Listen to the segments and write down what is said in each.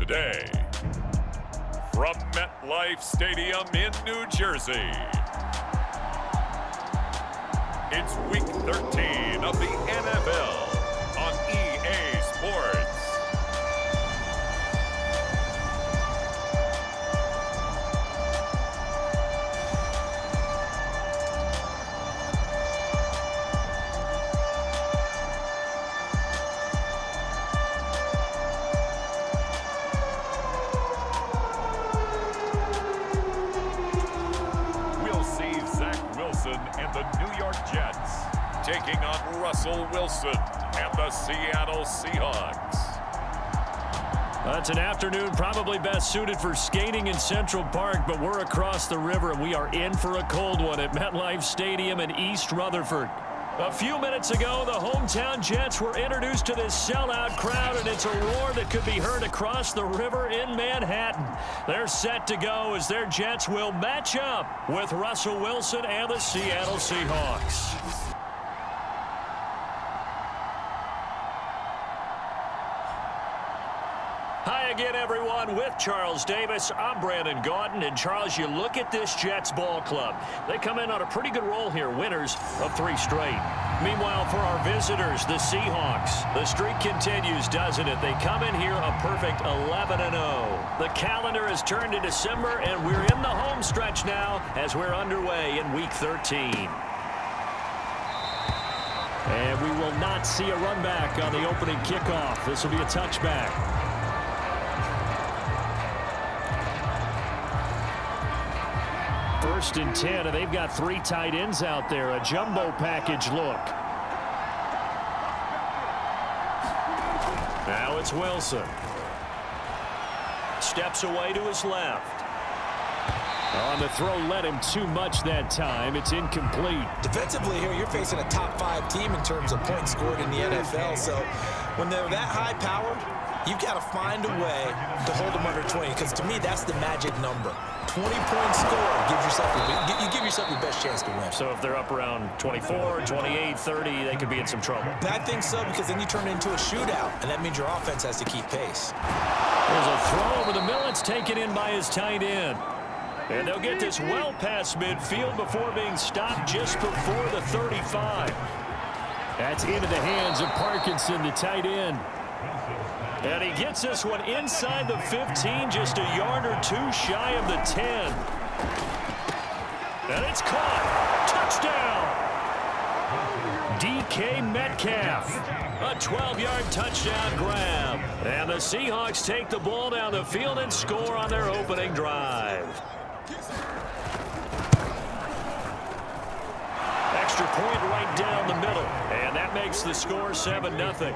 today. From MetLife Stadium in New Jersey, it's Week 13 of the NFL on EA Sports. And the New York Jets taking on Russell Wilson and the Seattle Seahawks. It's an afternoon probably best suited for skating in Central Park, but we're across the river and we are in for a cold one at MetLife Stadium in East Rutherford. A few minutes ago, the hometown Jets were introduced to this sellout crowd, and it's a roar that could be heard across the river in Manhattan. They're set to go as their Jets will match up with Russell Wilson and the Seattle Seahawks. Hi again, everyone. With Charles Davis, I'm Brandon Gaudin. And, Charles, you look at this Jets ball club. They come in on a pretty good roll here, winners of 3 straight. Meanwhile, for our visitors, the Seahawks, the streak continues, doesn't it? They come in here a perfect 11-0. The calendar has turned to December, and we're in the home stretch now as we're underway in Week 13. And we will not see a run back on the opening kickoff. This will be a touchback. First and 10, and they've got 3 tight ends out there. A jumbo package look. Now it's Wilson. Steps away to his left. On the throw, led him too much that time. It's incomplete. Defensively here, you're facing a top 5 team in terms of points scored in the NFL. So when they're that high powered, you've got to find a way to hold them under 20, because to me, that's the magic number. 20-point score, you give yourself your best chance to win. So if they're up around 24, 28, 30, they could be in some trouble. I think so, because then you turn it into a shootout, and that means your offense has to keep pace. There's a throw over the middle. It's taken in by his tight end. And they'll get this well past midfield before being stopped just before the 35. That's into the hands of Parkinson, the tight end. And he gets this one inside the 15, just a yard or 2 shy of the 10. And it's caught. Touchdown! DK Metcalf. A 12-yard touchdown grab. And the Seahawks take the ball down the field and score on their opening drive. Extra point right down the middle. And that makes the score 7-0.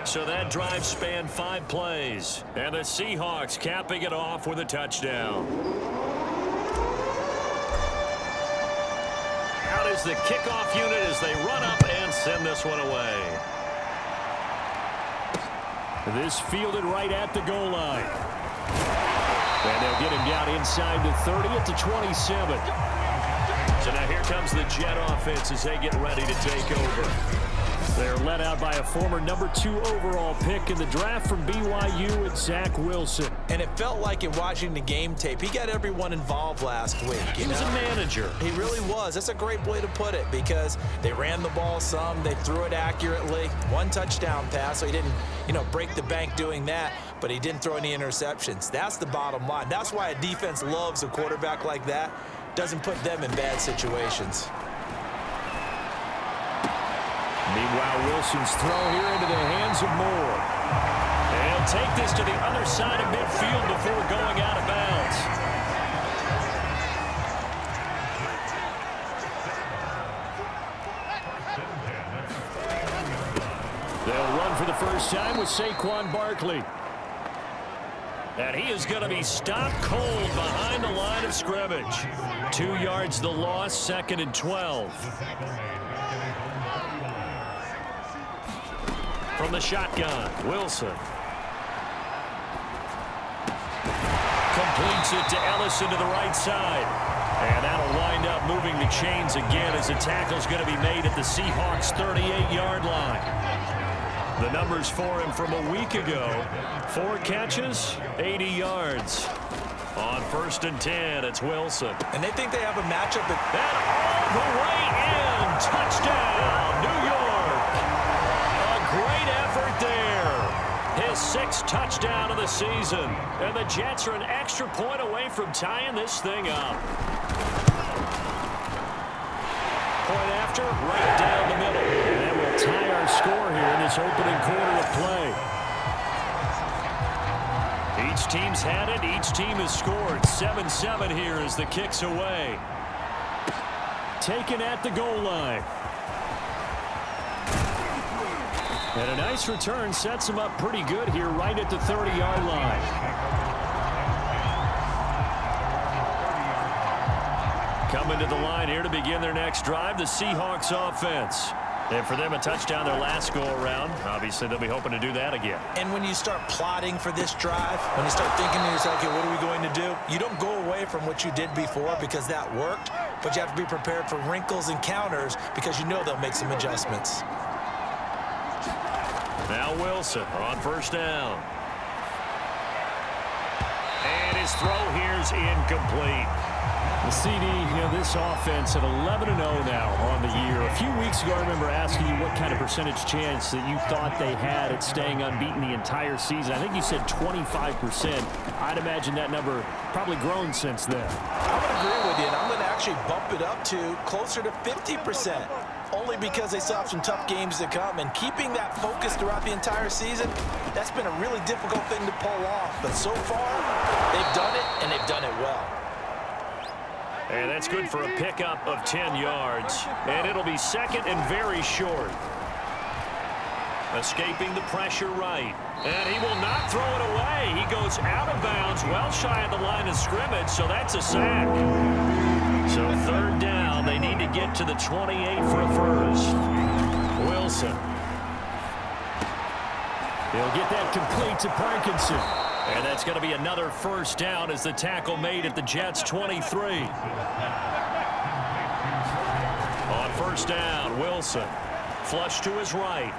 So that drive spanned 5 plays. And the Seahawks capping it off with a touchdown. Out is the kickoff unit as they run up and send this one away. This fielded right at the goal line. And they'll get him down inside the 30 at the 27. So now here comes the Jet offense as they get ready to take over. They're led out by a former number 2 overall pick in the draft from BYU, and Zach Wilson. And it felt like in watching the game tape, he got everyone involved last week. He was a manager. He really was. That's a great way to put it, because they ran the ball some, they threw it accurately. 1 touchdown pass, so he didn't, break the bank doing that, but he didn't throw any interceptions. That's the bottom line. That's why a defense loves a quarterback like that. Doesn't put them in bad situations. Meanwhile, Wilson's throw here into the hands of Moore. And he'll take this to the other side of midfield before going out of bounds. They'll run for the first time with Saquon Barkley. And he is going to be stopped cold behind the line of scrimmage. 2 yards the loss, 2nd and 12. From the shotgun, Wilson. Completes it to Ellison to the right side. And that'll wind up moving the chains again as the tackle's going to be made at the Seahawks' 38-yard line. The numbers for him from a week ago. 4 catches, 80 yards. On 1st and 10, it's Wilson. And they think they have a matchup. And all the way in. Touchdown, New York. A great effort there. His 6th touchdown of the season. And the Jets are an extra point away from tying this thing up. Point after, right down the middle. And that will tie our score here in this opening quarter of play. Each team's had it. Each team has scored. 7-7 here as the kick's away. Taken at the goal line. And a nice return sets him up pretty good here right at the 30-yard line. Coming to the line here to begin their next drive, the Seahawks offense. And for them, a touchdown their last go-around. Obviously, they'll be hoping to do that again. And when you start plotting for this drive, when you start thinking to yourself, okay, what are we going to do? You don't go away from what you did before because that worked, but you have to be prepared for wrinkles and counters because you know they'll make some adjustments. Now Wilson on 1st down. And his throw here's incomplete. The CD, this offense at 11-0 now on the year. A few weeks ago, I remember asking you what kind of percentage chance that you thought they had at staying unbeaten the entire season. I think you said 25%. I'd imagine that number probably grown since then. I would agree with you, and I'm going to actually bump it up to closer to 50%, only because they still have some tough games to come. And keeping that focus throughout the entire season, that's been a really difficult thing to pull off. But so far, they've done it, and they've done it well. And that's good for a pickup of 10 yards. And it'll be 2nd and very short. Escaping the pressure right. And he will not throw it away. He goes out of bounds, well shy of the line of scrimmage, so that's a sack. So 3rd down, they need to get to the 28 for a first. Wilson. He'll get that complete to Parkinson. And that's going to be another 1st down as the tackle made at the Jets' 23. On 1st down, Wilson. Flush to his right.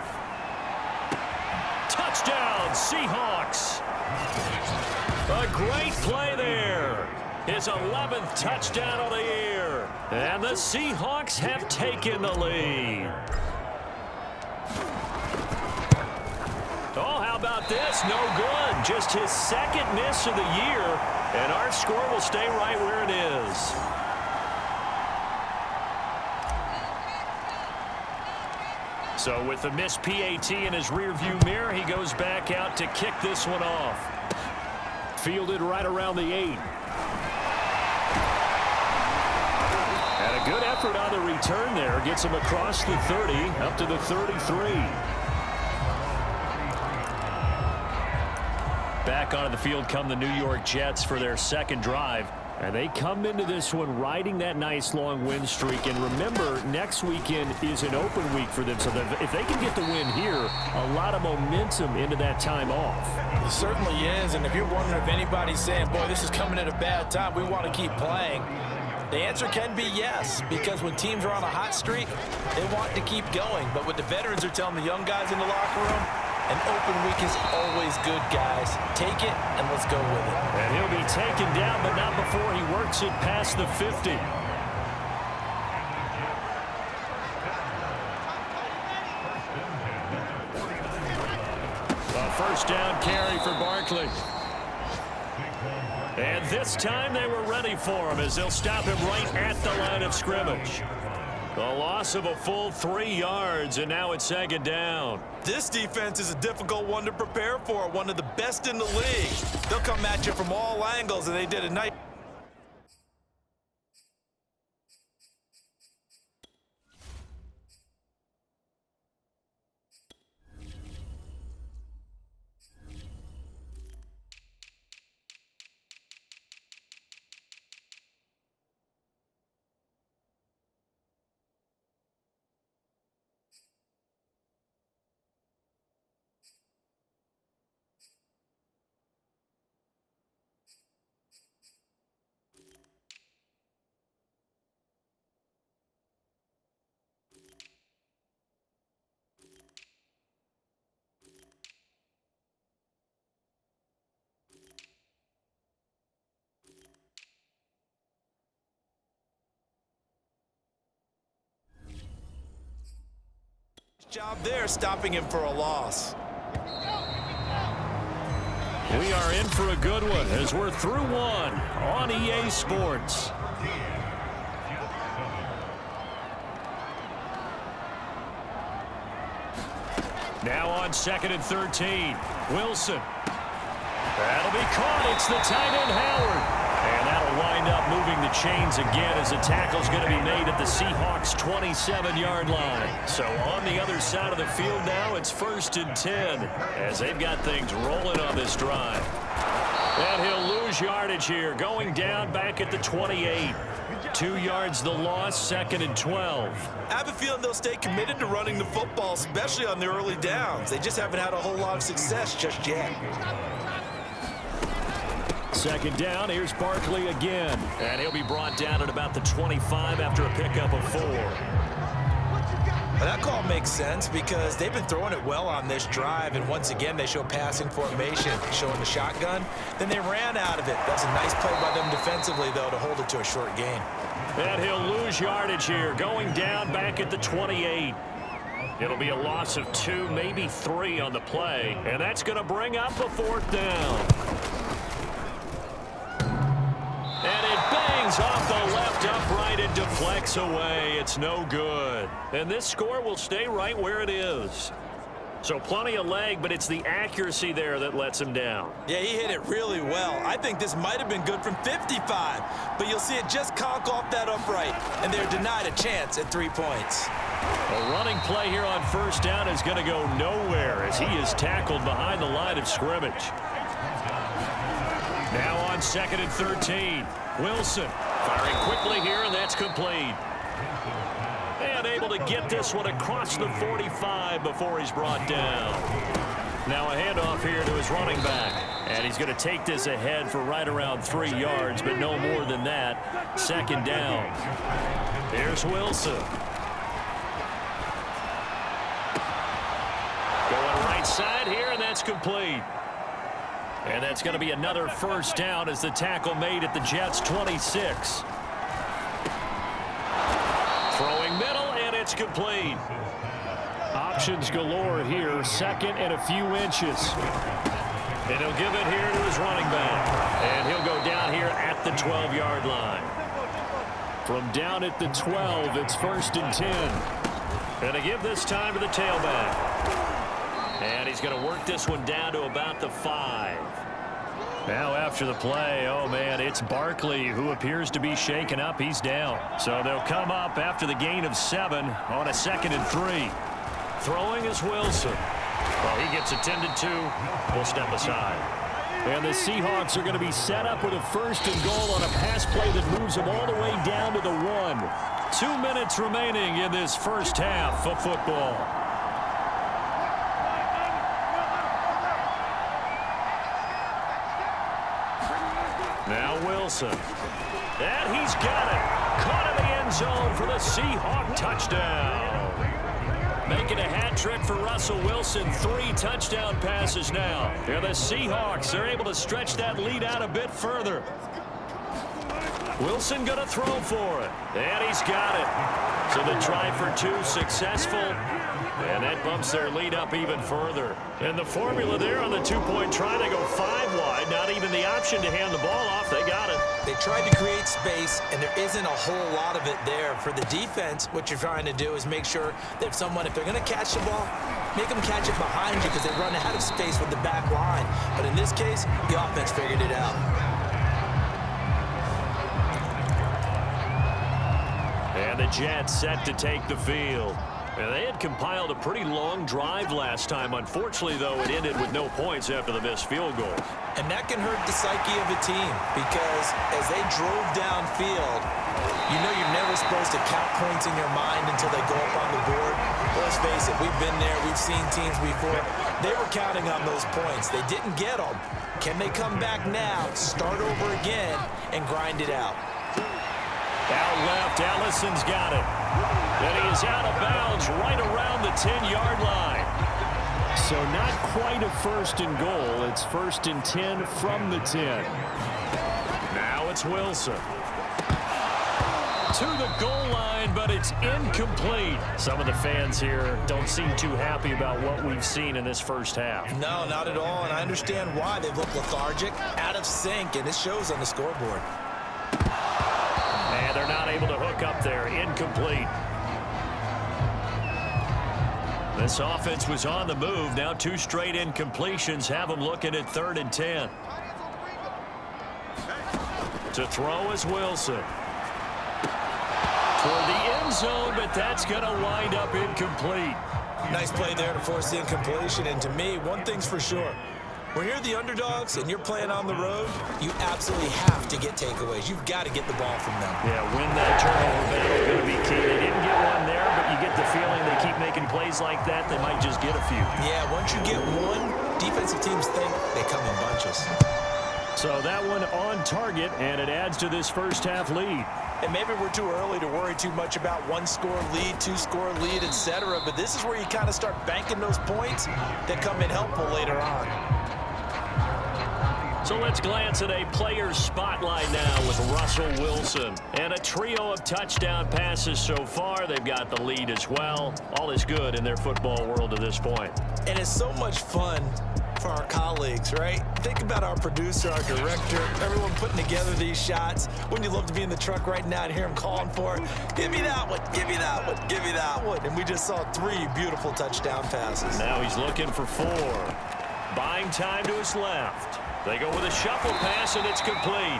Touchdown, Seahawks. A great play there. His 11th touchdown of the year. And the Seahawks have taken the lead. Oh, how about this? No good. Just his 2nd miss of the year. And our score will stay right where it is. So with the missed PAT in his rearview mirror, he goes back out to kick this one off. Fielded right around the 8. And a good effort on the return there. Gets him across the 30, up to the 33. Back onto the field come the New York Jets for their 2nd drive. And they come into this one riding that nice long win streak. And remember, next weekend is an open week for them. So if they can get the win here, a lot of momentum into that time off. It certainly is. And if you're wondering if anybody's saying, boy, this is coming at a bad time, we want to keep playing, the answer can be yes. Because when teams are on a hot streak, they want to keep going. But what the veterans are telling the young guys in the locker room, an open week is always good, guys. Take it, and let's go with it. And he'll be taken down, but not before he works it past the 50. A 1st down carry for Barkley. And this time they were ready for him as they'll stop him right at the line of scrimmage. A loss of a full 3 yards, and now it's 2nd down. This defense is a difficult one to prepare for, one of the best in the league. They'll come at you from all angles, and they did a nice Job there, stopping him for a loss. We are in for a good one as we're through one on EA Sports. Now on 2nd and 13. Wilson. That'll be caught. It's the tight end, Howard. And that'll wind up moving the chains again as the tackle's going to be made at the Seahawks' 27-yard line. So on the other side of the field now, it's 1st and 10 as they've got things rolling on this drive. And he'll lose yardage here, going down back at the 28. 2 yards the loss, 2nd and 12. I have a feeling they'll stay committed to running the football, especially on the early downs. They just haven't had a whole lot of success just yet. 2nd down, here's Barkley again. And he'll be brought down at about the 25 after a pickup of 4. Well, that call makes sense because they've been throwing it well on this drive, and once again they show passing formation, showing the shotgun. Then they ran out of it. That's a nice play by them defensively, though, to hold it to a short gain. And he'll lose yardage here, going down back at the 28. It'll be a loss of 2, maybe 3 on the play, and that's going to bring up a 4th down. And it bangs off the left upright and deflects away. It's no good. And this score will stay right where it is. So plenty of leg, but it's the accuracy there that lets him down. Yeah, he hit it really well. I think this might have been good from 55, but you'll see it just conk off that upright, and they're denied a chance at 3 points. A running play here on 1st down is going to go nowhere as he is tackled behind the line of scrimmage. Now on 2nd and 13. Wilson firing quickly here, and that's complete. And able to get this one across the 45 before he's brought down. Now a handoff here to his running back. And he's going to take this ahead for right around 3 yards, but no more than that. 2nd down. Here's Wilson. Going right side here, and that's complete. And that's going to be another 1st down as the tackle made at the Jets' 26. Throwing middle, and it's complete. Options galore here, 2nd and a few inches. And he'll give it here to his running back. And he'll go down here at the 12-yard line. From down at the 12, it's 1st and 10. And to give this time to the tailback. And he's going to work this one down to about the 5. Now after the play, oh man, it's Barkley who appears to be shaken up. He's down. So they'll come up after the gain of 7 on a 2nd and 3. Throwing is Wilson. Well, he gets attended to. We'll step aside. And the Seahawks are going to be set up with a 1st and goal on a pass play that moves them all the way down to the 1. 2 minutes remaining in this 1st half of football. Now Wilson. And he's got it. Caught in the end zone for the Seahawk touchdown. Making a hat trick for Russell Wilson. 3 touchdown passes now. And the Seahawks are able to stretch that lead out a bit further. Wilson going to throw for it. And he's got it. So the try for 2 successful. And that bumps their lead up even further. And the formula there on the 2-point try, they go 5 wide. Not even the option to hand the ball off. They got it. They tried to create space, and there isn't a whole lot of it there. For the defense, what you're trying to do is make sure that if they're going to catch the ball, make them catch it behind you because they run out of space with the back line. But in this case, the offense figured it out. And the Jets set to take the field. And they had compiled a pretty long drive last time. Unfortunately, though, it ended with no points after the missed field goal. And that can hurt the psyche of a team because as they drove downfield, you know you're never supposed to count points in your mind until they go up on the board. But let's face it, we've been there. We've seen teams before. They were counting on those points. They didn't get them. Can they come back now, start over again, and grind it out? Out left, Allison's got it. And he is out of bounds right around the 10-yard line. So not quite a 1st and goal. It's 1st and 10 from the 10. Now it's Wilson. to the goal line, but it's incomplete. Some of the fans here don't seem too happy about what we've seen in this first half. No, not at all, and I understand why. They look lethargic, out of sync, and it shows on the scoreboard. And they're not able to hook up there. Incomplete. This offense was on the move. Now 2 straight incompletions have them looking at 3rd and 10. To throw is Wilson. Toward the end zone, but that's going to wind up incomplete. Nice play there to force the incompletion, and to me, one thing's for sure. When you're the underdogs and you're playing on the road, you absolutely have to get takeaways. You've got to get the ball from them. Yeah, win that turnover battle is going to be key. They didn't get one there, but you get the feeling they keep making plays like that, they might just get a few. Yeah, once you get one, defensive teams think they come in bunches. So that one on target, and it adds to this first half lead. And maybe we're too early to worry too much about 1-score lead, 2-score lead, etc. But this is where you kind of start banking those points that come in helpful later on. So let's glance at a player's spotlight now with Russell Wilson. And a trio of touchdown passes so far. They've got the lead as well. All is good in their football world at this point. And it's so much fun for our colleagues, right? Think about our producer, our director, everyone putting together these shots. Wouldn't you love to be in the truck right now and hear him calling for it? Give me that one, give me that one, give me that one. And we just saw 3 beautiful touchdown passes. Now he's looking for 4. Buying time to his left. They go with a shuffle pass, and it's complete.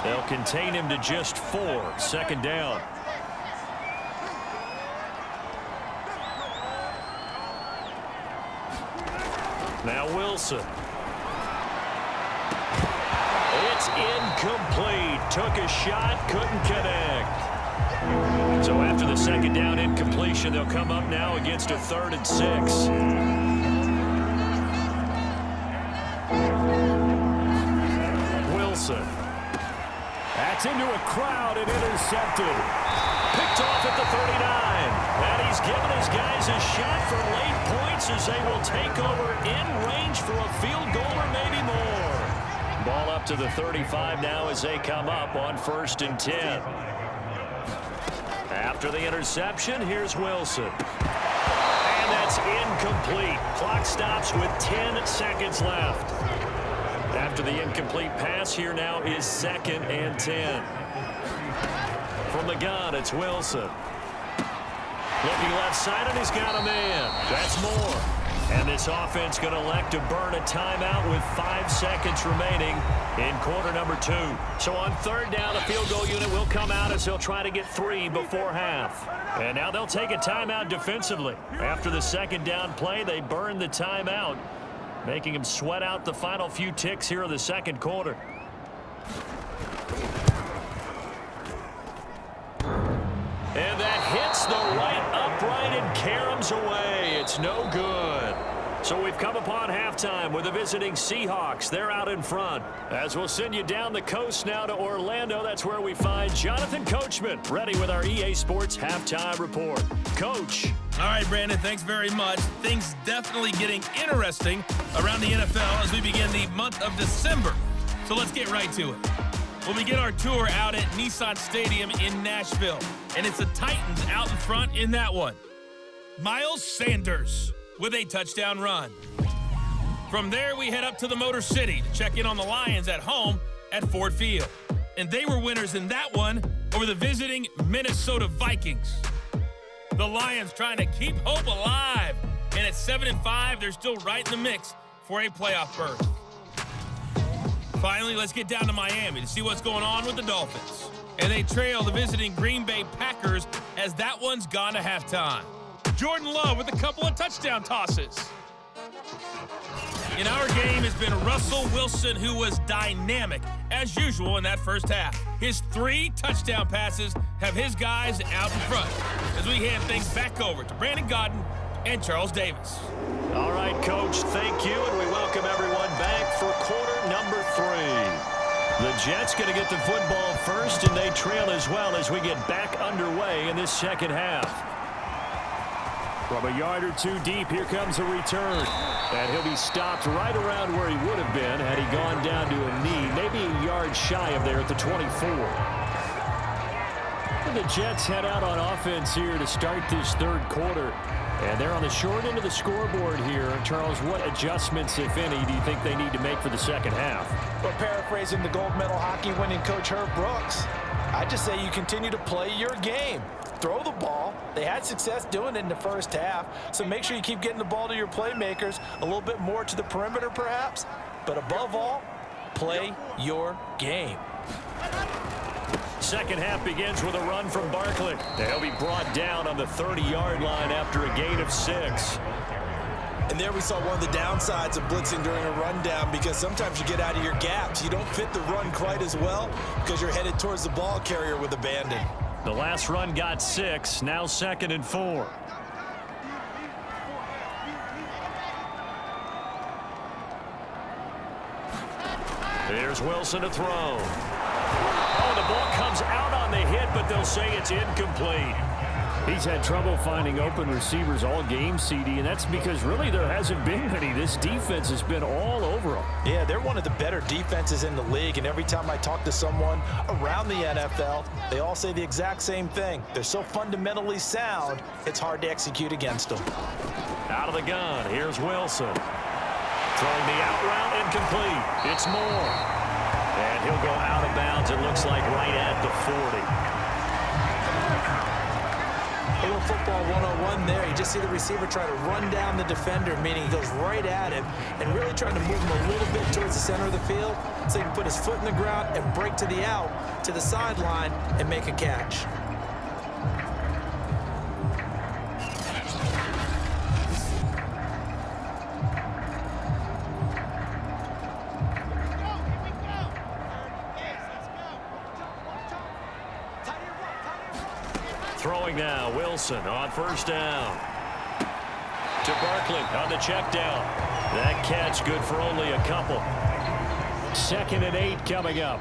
They'll contain him to just 4. 2nd down. Now Wilson. It's incomplete. Took a shot, couldn't connect. So after the 2nd down incompletion, they'll come up now against a 3rd and 6. Wilson. That's into a crowd and intercepted. Picked off at the 39. And he's given his guys a shot for late points as they will take over in range for a field goal or maybe more. Ball up to the 35 now as they come up on 1st and 10. After the interception, here's Wilson. And that's incomplete. Clock stops with 10 seconds left. After the incomplete pass, here now is 2nd and 10. From the gun, it's Wilson. Looking left side, and he's got a man. That's more. And this offense going to elect to burn a timeout with 5 seconds remaining in quarter number 2. So on 3rd down, the field goal unit will come out as they'll try to get 3 before half. And now they'll take a timeout defensively. After the 2nd down play, they burn the timeout, making them sweat out the final few ticks here in the 2nd quarter. And that hits the right upright and caroms away. It's no good. So we've come upon halftime with the visiting Seahawks. They're out in front. As we'll send you down the coast now to Orlando, that's where we find Jonathan Coachman, ready with our EA Sports Halftime Report. Coach. All right, Brandon, thanks very much. Things definitely getting interesting around the NFL as we begin the month of December. So let's get right to it. We'll begin our tour out at Nissan Stadium in Nashville. And it's the Titans out in front in that one. Miles Sanders with a touchdown run. From there, we head up to the Motor City to check in on the Lions at home at Ford Field. And they were winners in that one over the visiting Minnesota Vikings. The Lions trying to keep hope alive. And at 7-5, they're still right in the mix for a playoff berth. Finally, let's get down to Miami to see what's going on with the Dolphins. And they trail the visiting Green Bay Packers as that one's gone to halftime. Jordan Love with a couple of touchdown tosses. In our game has been Russell Wilson, who was dynamic, as usual, in that first half. His 3 touchdown passes have his guys out in front as we hand things back over to Brandon Godden and Charles Davis. All right, Coach, thank you, and we welcome everyone back for quarter number 3. The Jets going to get the football first, and they trail as well as we get back underway in this 2nd half. From a yard or 2 deep, here comes a return. And he'll be stopped right around where he would have been had he gone down to a knee, maybe a yard shy of there at the 24. the Jets head out on offense here to start this third quarter. And they're on the short end of the scoreboard here. Charles, what adjustments, if any, do you think they need to make for the second half? Well, paraphrasing the gold medal hockey winning coach Herb Brooks, I just say you continue to play your game. Throw the ball. They had success doing it in the first half, so make sure you keep getting the ball to your playmakers, a little bit more to the perimeter perhaps, but above all, play your game. Second half begins with a run from Barkley. He'll be brought down on the 30-yard line after a gain of 6. And there we saw one of the downsides of blitzing during a rundown, because sometimes you get out of your gaps. You don't fit the run quite as well because you're headed towards the ball carrier with abandon. The last run got 6, now 2nd and 4. Here's Wilson to throw. Oh, the ball comes out on the hit, but they'll say it's incomplete. He's had trouble finding open receivers all game, CD, and that's because really there hasn't been many. This defense has been all over them. Yeah, they're one of the better defenses in the league, and every time I talk to someone around the NFL, they all say the exact same thing. They're so fundamentally sound, it's hard to execute against them. Out of the gun, here's Wilson. Throwing the out route, incomplete. It's Moore. And he'll go out of bounds, it looks like right at the 40. A little football 101 there. You just see the receiver try to run down the defender, meaning he goes right at him and really trying to move him a little bit towards the center of the field so he can put his foot in the ground and break to the out, to the sideline, and make a catch. Throwing now, Wilson on first down. To Barkley on the check down. That catch good for only a couple. 2nd and 8 coming up.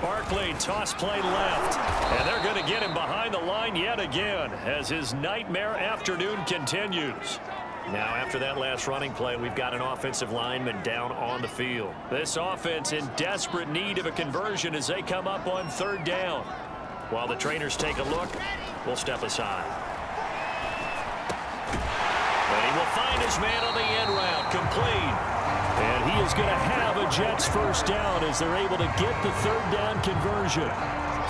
Barkley, toss play left. And they're going to get him behind the line yet again as his nightmare afternoon continues. Now, after that last running play, we've got an offensive lineman down on the field. This offense in desperate need of a conversion as they come up on 3rd down. While the trainers take a look, we'll step aside. And he will find his man on the end route, complete. And he is going to have a Jets first down as they're able to get the 3rd down conversion.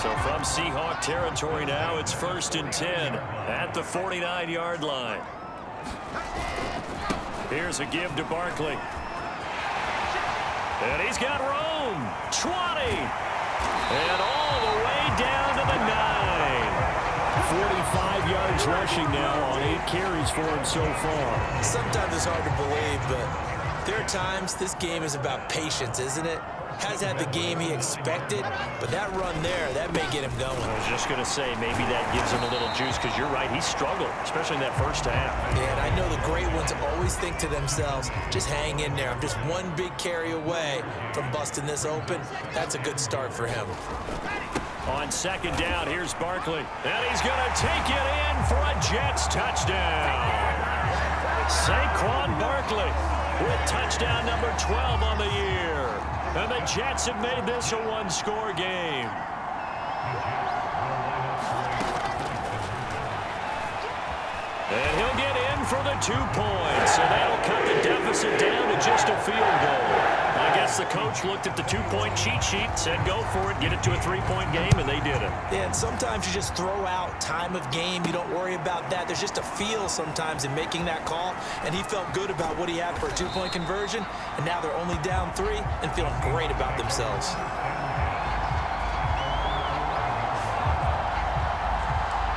So from Seahawk territory now, it's 1st and 10 at the 49-yard line. Here's a give to Barkley. And he's got room. 20. And all the way down to the 9. 45 yards rushing now on 8 carries for him so far. Sometimes it's hard to believe, but there are times this game is about patience, isn't it? Has had the game he expected, but that run there, that may get him going. I was just going to say, maybe that gives him a little juice, because you're right, he struggled, especially in that first half. Yeah, and I know the great ones always think to themselves, just hang in there. I'm just one big carry away from busting this open. That's a good start for him. On 2nd down, here's Barkley. And he's going to take it in for a Jets touchdown. Saquon Barkley with touchdown number 12 on the year. And the Jets have made this a one-score game. And he'll get in for the 2 points. And that'll cut the deficit down to just a field goal. I guess the coach looked at the 2-point cheat sheet, said go for it, get it to a 3-point game, and they did it. Yeah, and sometimes you just throw out time of game. You don't worry about that. There's just a feel sometimes in making that call, and he felt good about what he had for a 2-point conversion, and now they're only down 3 and feeling great about themselves.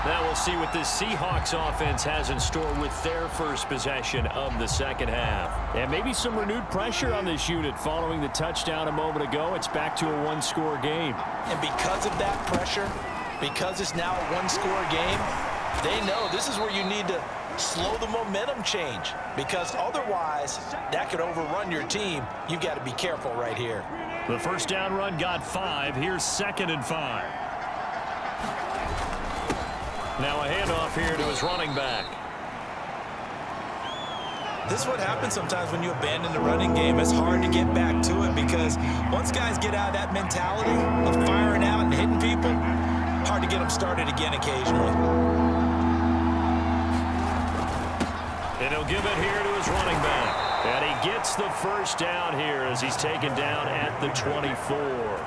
Now we'll see what this Seahawks offense has in store with their first possession of the second half. And maybe some renewed pressure on this unit following the touchdown a moment ago. It's back to a one-score game. And because of that pressure, because it's now a one-score game, they know this is where you need to slow the momentum change, because otherwise that could overrun your team. You've got to be careful right here. The first down run got 5. Here's 2nd and 5. Now a handoff here to his running back. This is what happens sometimes when you abandon the running game. It's hard to get back to it because once guys get out of that mentality of firing out and hitting people, hard to get them started again occasionally. And he'll give it here to his running back. And he gets the first down here as he's taken down at the 24.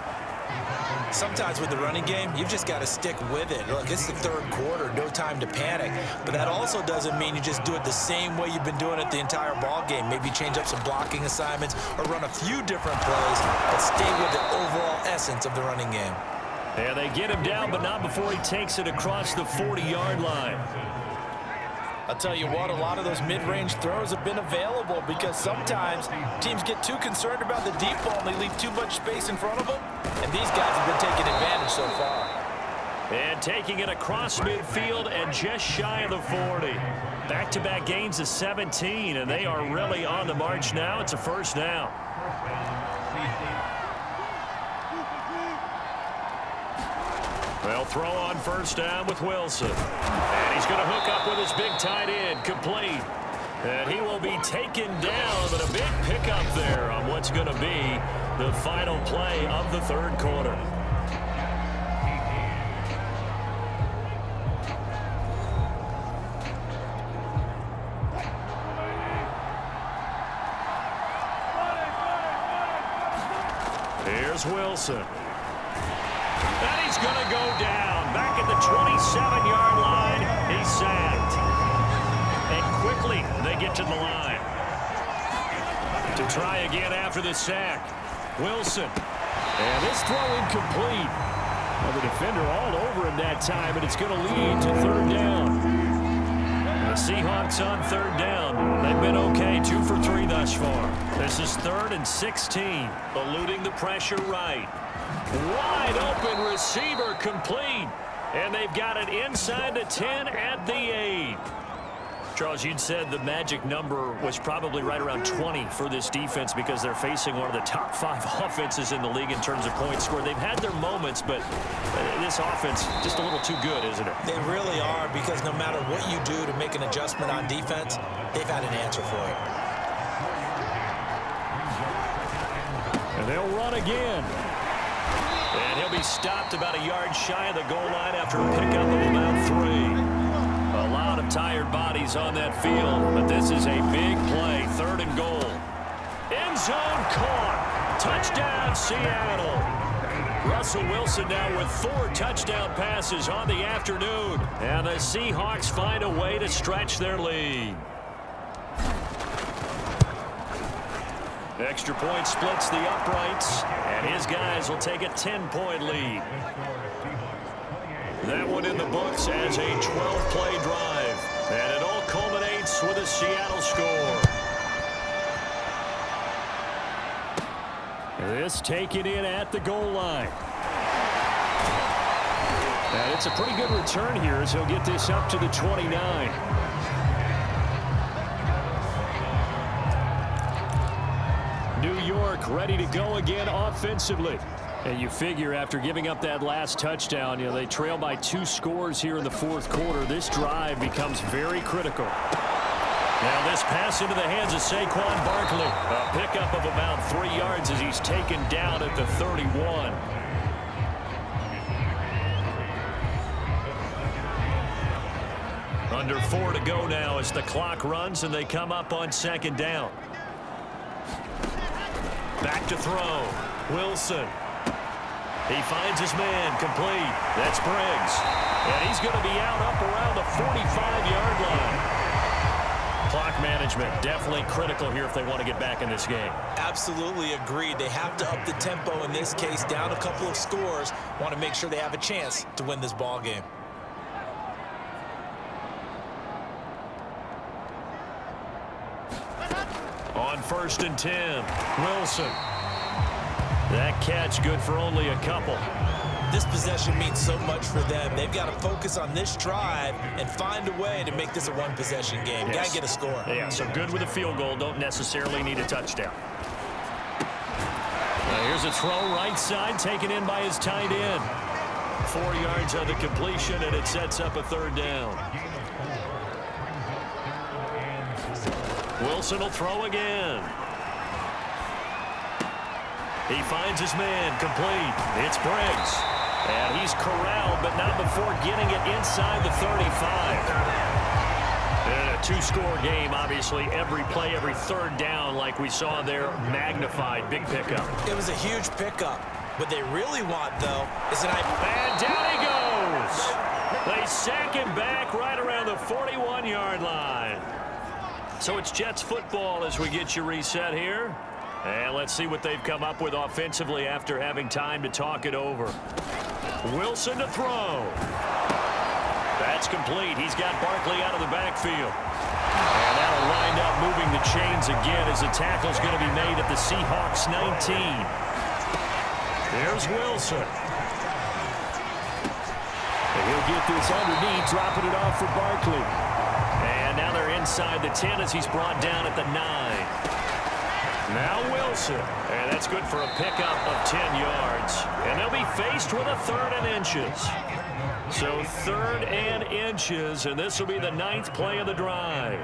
Sometimes with the running game, you've just got to stick with it. Look, it's the third quarter, no time to panic. But that also doesn't mean you just do it the same way you've been doing it the entire ball game. Maybe change up some blocking assignments or run a few different plays, but stay with the overall essence of the running game. And they get him down, but not before he takes it across the 40-yard line. I'll tell you what, a lot of those mid-range throws have been available because sometimes teams get too concerned about the deep ball and they leave too much space in front of them, and these guys have been taking advantage so far. And taking it across midfield and just shy of the 40. Back-to-back gains of 17, and they are really on the march now. It's a first down. They'll throw on first down with Wilson. And he's going to hook up with his big tight end, complete. And he will be taken down, but a big pickup there on what's going to be the final play of the third quarter. Here's Wilson. And he's going to go down. Back at the 27-yard line, he's sacked. And quickly, they get to the line. To try again after the sack. Wilson. And this throw incomplete. Well, the defender all over him that time, but it's going to lead to third down. The Seahawks on third down. They've been okay, 2 for 3 thus far. This is 3rd and 16. Eluding the pressure right. Wide open receiver complete. And they've got it inside the 10 at the 8. Charles, you'd said the magic number was probably right around 20 for this defense because they're facing one of the top 5 offenses in the league in terms of points scored. They've had their moments, but this offense just a little too good, isn't it? They really are, because no matter what you do to make an adjustment on defense, they've had an answer for it. And they'll run again. And he'll be stopped about a yard shy of the goal line after a pickup of about 3. A lot of tired bodies on that field, but this is a big play. 3rd and goal. End zone caught. Touchdown, Seattle. Russell Wilson now with 4 touchdown passes on the afternoon. And the Seahawks find a way to stretch their lead. Extra point splits the uprights, and his guys will take a 10-point lead. That one in the books as a 12-play drive, and it all culminates with a Seattle score. This taken in at the goal line. And it's a pretty good return here as he'll get this up to the 29. New York ready to go again offensively. And you figure after giving up that last touchdown, they trail by 2 scores here in the 4th quarter. This drive becomes very critical. Now this pass into the hands of Saquon Barkley. A pickup of about 3 yards as he's taken down at the 31. Under 4 to go now as the clock runs and they come up on 2nd down. Back to throw. Wilson. He finds his man complete. That's Briggs. And he's going to be out up around the 45-yard line. Clock management definitely critical here if they want to get back in this game. Absolutely agreed. They have to up the tempo in this case, down a couple of scores. Want to make sure they have a chance to win this ball game. On 1st and 10, Wilson. That catch good for only a couple. This possession means so much for them. They've got to focus on this drive and find a way to make this a one-possession game. Yes. Got to get a score. Yeah, so good with a field goal. Don't necessarily need a touchdown. Here's a throw right side taken in by his tight end. 4 yards on the completion, and it sets up a 3rd down. Wilson will throw again. He finds his man, complete. It's Briggs. And he's corralled, but not before getting it inside the 35. And a two-score game, obviously. Every play, every third down, like we saw there, magnified. Big pickup. It was a huge pickup. What they really want, though, is an... And down he goes. They sack him back right around the 41-yard line. So it's Jets football as we get you reset here. And let's see what they've come up with offensively after having time to talk it over. Wilson to throw. That's complete. He's got Barkley out of the backfield. And that'll wind up moving the chains again as the tackle's going to be made at the Seahawks 19. There's Wilson. And he'll get this underneath, dropping it off for Barkley. And now they're inside the 10 as he's brought down at the 9. Now Wilson, and that's good for a pickup of 10 yards. And they'll be faced with a 3rd and inches. So 3rd and inches, and this will be the 9th play of the drive.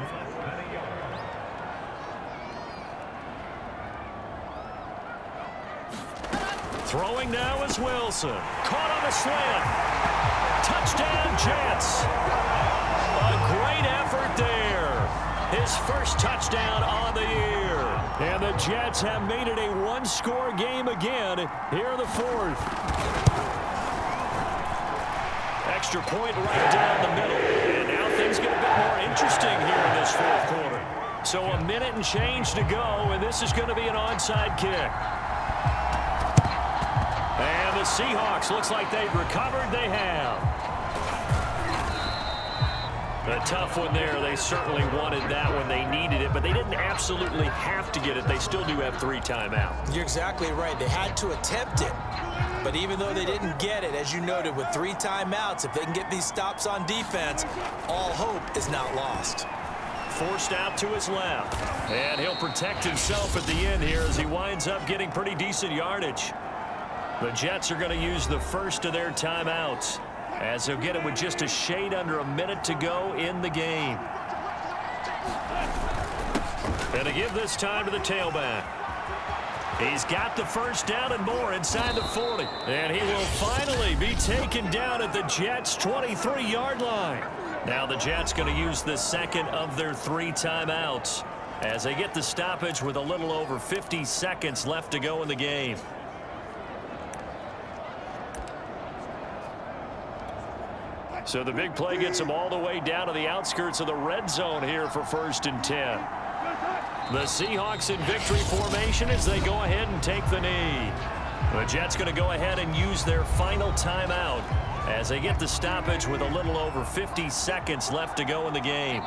Throwing now is Wilson. Caught on the slant. Touchdown, Jets. A great effort there. His first touchdown on the year. And the Jets have made it a one-score game again here in the 4th. Extra point right down the middle. And now things get a bit more interesting here in this 4th quarter. So a minute and change to go, and this is going to be an onside kick. And the Seahawks, looks like they've recovered. They have. A tough one there. They certainly wanted that when they needed it, but they didn't absolutely have to get it. They still do have 3 timeouts. You're exactly right. They had to attempt it. But even though they didn't get it, as you noted, with 3 timeouts, if they can get these stops on defense, all hope is not lost. Forced out to his left. And he'll protect himself at the end here as he winds up getting pretty decent yardage. The Jets are going to use the first of their timeouts, as they'll get it with just a shade under a minute to go in the game. And to give this time to the tailback. He's got the first down and more inside the 40. And he will finally be taken down at the Jets' 23-yard line. Now the Jets going to use the second of their 3 timeouts as they get the stoppage with a little over 50 seconds left to go in the game. So the big play gets them all the way down to the outskirts of the red zone here for 1st and 10. The Seahawks in victory formation as they go ahead and take the knee. The Jets going to go ahead and use their final timeout as they get the stoppage with a little over 50 seconds left to go in the game.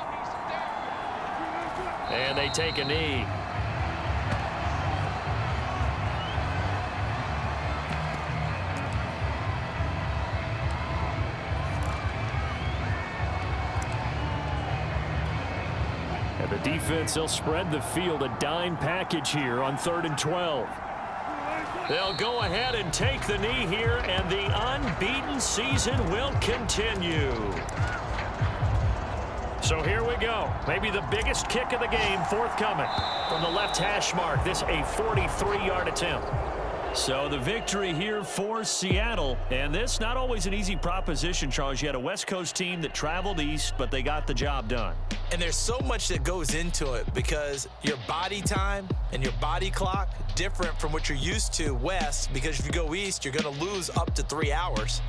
And they take a knee. And the defense, they'll spread the field, a dime package here on 3rd and 12. They'll go ahead and take the knee here, and the unbeaten season will continue. So here we go. Maybe the biggest kick of the game forthcoming from the left hash mark. This a 43-yard attempt. So the victory here for Seattle. And this not always an easy proposition, Charles. You had a West Coast team that traveled east, but they got the job done. And there's so much that goes into it because your body time and your body clock different from what you're used to west, because if you go east, you're going to lose up to 3 hours,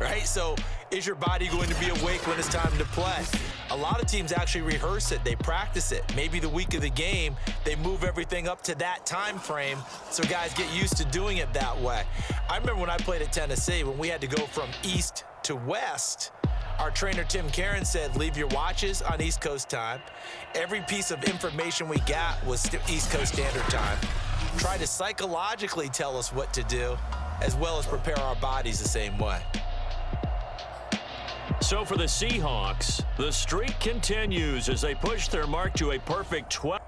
right? So is your body going to be awake when it's time to play? A lot of teams actually rehearse it. They practice it. Maybe the week of the game, they move everything up to that time frame so guys get used to doing it that way. I remember when I played at Tennessee, when we had to go from east to west, our trainer, Tim Karen, said, leave your watches on East Coast time. Every piece of information we got was East Coast Standard Time. Try to psychologically tell us what to do, as well as prepare our bodies the same way. So for the Seahawks, the streak continues as they push their mark to a perfect 12.